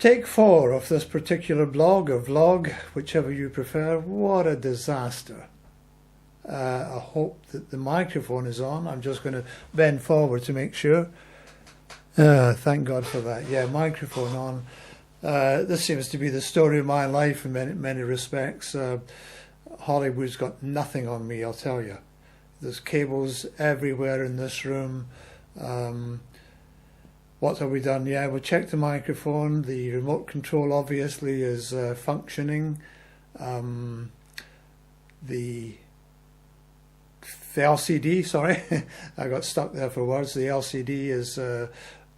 Take 4 of this particular blog or vlog, whichever you prefer. What a disaster. I hope that the microphone is on. I'm just going to bend forward to make sure. Thank God for that. Yeah, microphone on. This seems to be the story of my life in many respects. Hollywood's got nothing on me, I'll tell you. There's cables everywhere in this room. What have we done? Yeah, we checked the microphone. The remote control obviously is functioning. The LCD, sorry, I got stuck there for words. The LCD is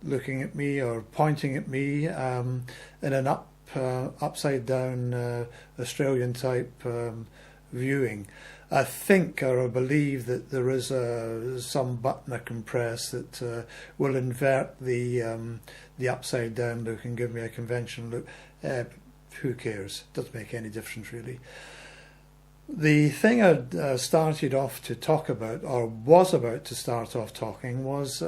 looking at me or pointing at me in an upside down Australian type viewing. I think or I believe that there is some button I can press that will invert the upside down look and give me a conventional look. Who cares? Doesn't make any difference really. The thing I started off to talk about, or was about to start off talking, was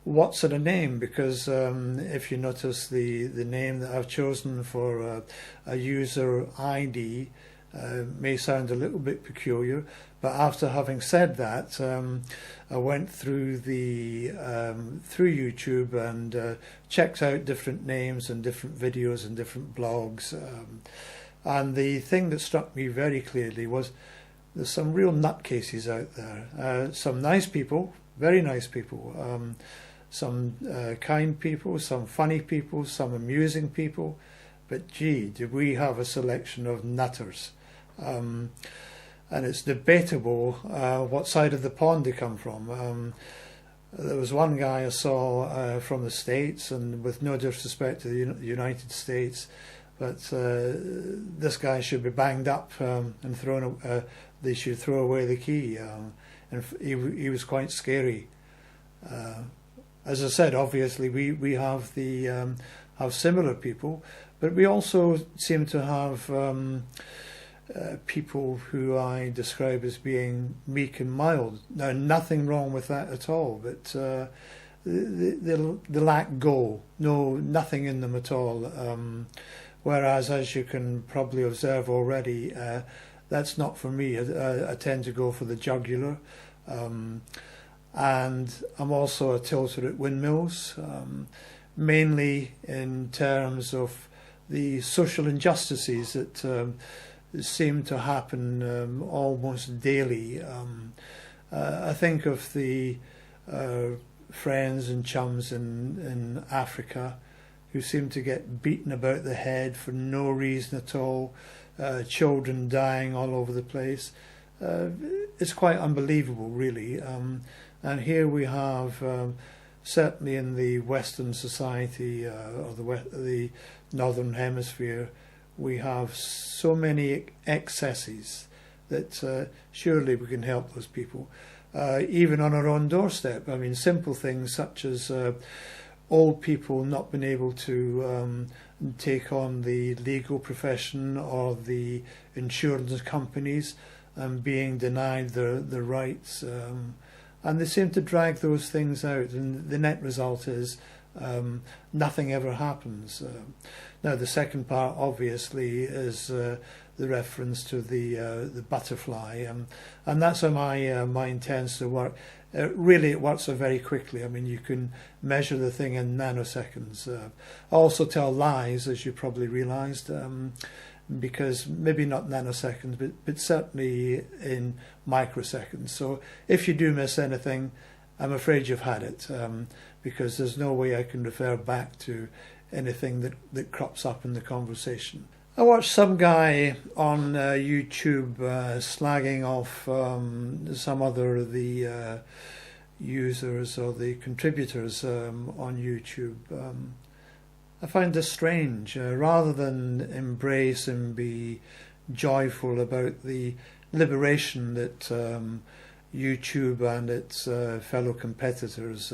what's in a name, because if you notice the name that I've chosen for a user ID may sound a little bit peculiar, but after having said that, I went through through YouTube and checked out different names and different videos and different blogs, and the thing that struck me very clearly was there's some real nutcases out there. Some nice people, very nice people, some kind people, some funny people, some amusing people, but gee, do we have a selection of nutters. And it's debatable what side of the pond they come from. There was one guy I saw from the States, and with no disrespect to the United States, but this guy should be banged up and thrown. They should throw away the key, and he was quite scary. As I said, obviously we have have similar people, but we also seem to have people who I describe as being meek and mild. Now, nothing wrong with that at all, but they lack go. Nothing in them at all. Whereas, as you can probably observe already, that's not for me. I tend to go for the jugular. And I'm also a tilter at windmills, mainly in terms of the social injustices that seem to happen almost daily. I think of the friends and chums in Africa who seem to get beaten about the head for no reason at all, children dying all over the place. It's quite unbelievable, really. And here we have, certainly in the Western society or the Northern Hemisphere, we have so many excesses that surely we can help those people. Even on our own doorstep. I mean, simple things such as old people not being able to take on the legal profession or the insurance companies and being denied their rights. And they seem to drag those things out, and the net result is nothing ever happens. Now, the second part, obviously, is the reference to the butterfly, and that's how my mind tends to work. Really, it works so very quickly. I mean, you can measure the thing in nanoseconds. I also tell lies, as you probably realised, because maybe not nanoseconds, but certainly in microseconds. So if you do miss anything, I'm afraid you've had it, because there's no way I can refer back to anything that crops up in the conversation. I watched some guy on YouTube slagging off some other of the users or the contributors on YouTube. I find this strange. Rather than embrace and be joyful about the liberation that YouTube and its fellow competitors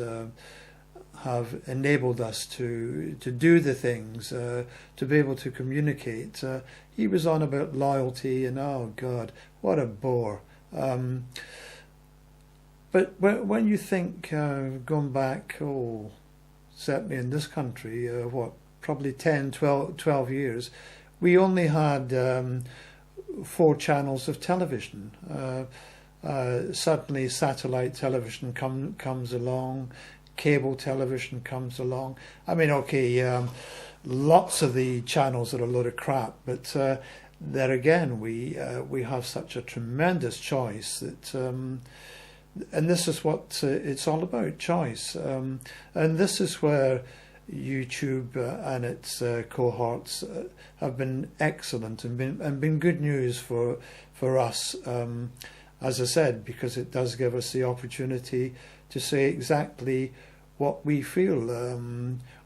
have enabled us to do the things, to be able to communicate. He was on about loyalty, and oh God, what a bore. But when you think, going back, certainly in this country, probably 10, 12 years, we only had 4 channels of television. Certainly satellite television comes along, cable television comes along. I mean, okay, lots of the channels are a load of crap, but there again, we have such a tremendous choice that, and this is what it's all about, choice. And this is where YouTube and its cohorts have been excellent and been good news for us. As I said, because it does give us the opportunity to say exactly what we feel,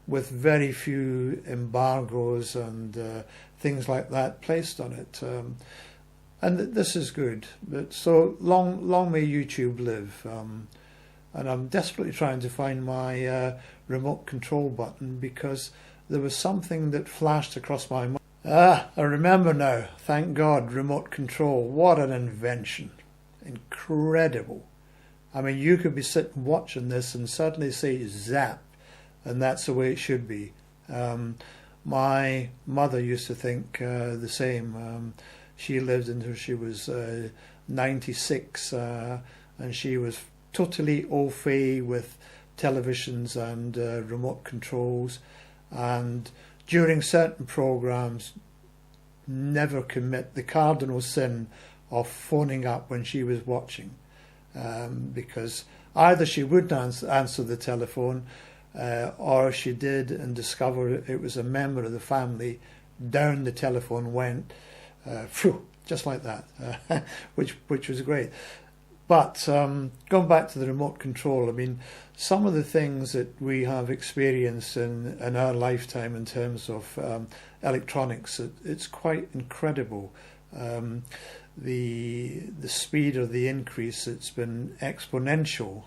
with very few embargoes and things like that placed on it. And this is good. But so long may YouTube live. And I'm desperately trying to find my remote control button, because there was something that flashed across my mind. I remember now. Thank God, remote control. What an invention. Incredible. I mean, you could be sitting watching this and suddenly say zap, and that's the way it should be. My mother used to think the same. She lived until she was 96, and she was totally au fait with televisions and remote controls, and during certain programs never commit the cardinal sin of phoning up when she was watching, because either she wouldn't answer the telephone, or she did and discovered it was a member of the family, down the telephone went, just like that, which was great. But going back to the remote control, I mean, some of the things that we have experienced in our lifetime in terms of electronics, it's quite incredible. The speed of the increase, it's been exponential.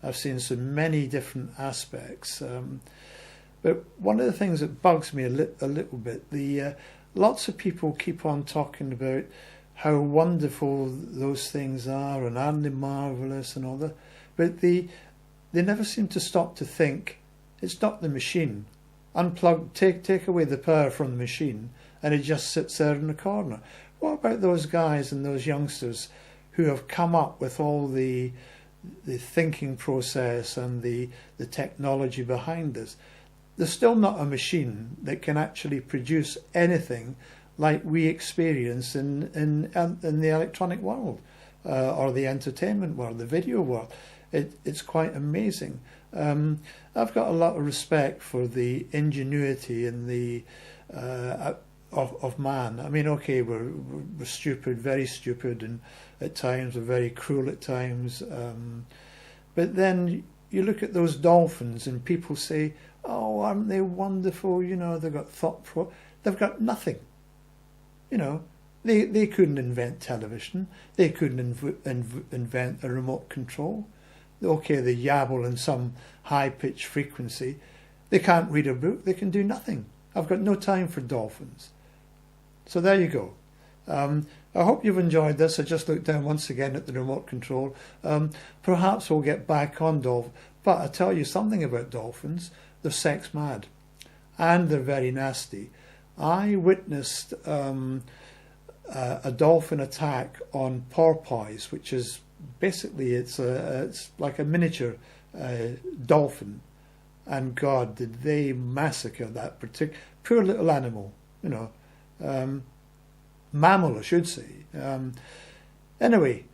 I've seen so many different aspects. But one of the things that bugs me a little bit, lots of people keep on talking about how wonderful those things are and aren't they marvellous and all that, but they never seem to stop to think, it's not the machine. Unplug, take away the power from the machine, and it just sits there in the corner. What about those guys and those youngsters who have come up with all the thinking process and the technology behind this? There's still not a machine that can actually produce anything like we experience in the electronic world, or the entertainment world, the video world. It's quite amazing. I've got a lot of respect for the ingenuity and the of man. I mean, okay, we're stupid, very stupid, and at times we're very cruel at times. But then you look at those dolphins, and people say, "Oh, aren't they wonderful? You know, they've got they've got nothing." You know, they couldn't invent television. They couldn't invent a remote control. Okay, they yabble in some high-pitched frequency. They can't read a book. They can do nothing. I've got no time for dolphins. So there you go. I hope you've enjoyed this. I just looked down once again at the remote control. Perhaps we'll get back on dolphins. But I tell you something about dolphins. They're sex mad. And they're very nasty. I witnessed a dolphin attack on porpoise, which is basically it's like a miniature dolphin, and God, did they massacre that particular poor little animal, you know, mammal I should say. Anyway,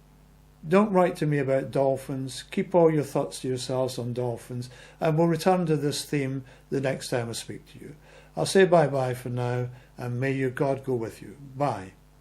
don't write to me about dolphins. Keep all your thoughts to yourselves on dolphins, and we'll return to this theme the next time I speak to you. I'll say bye-bye for now, and may your God go with you. Bye.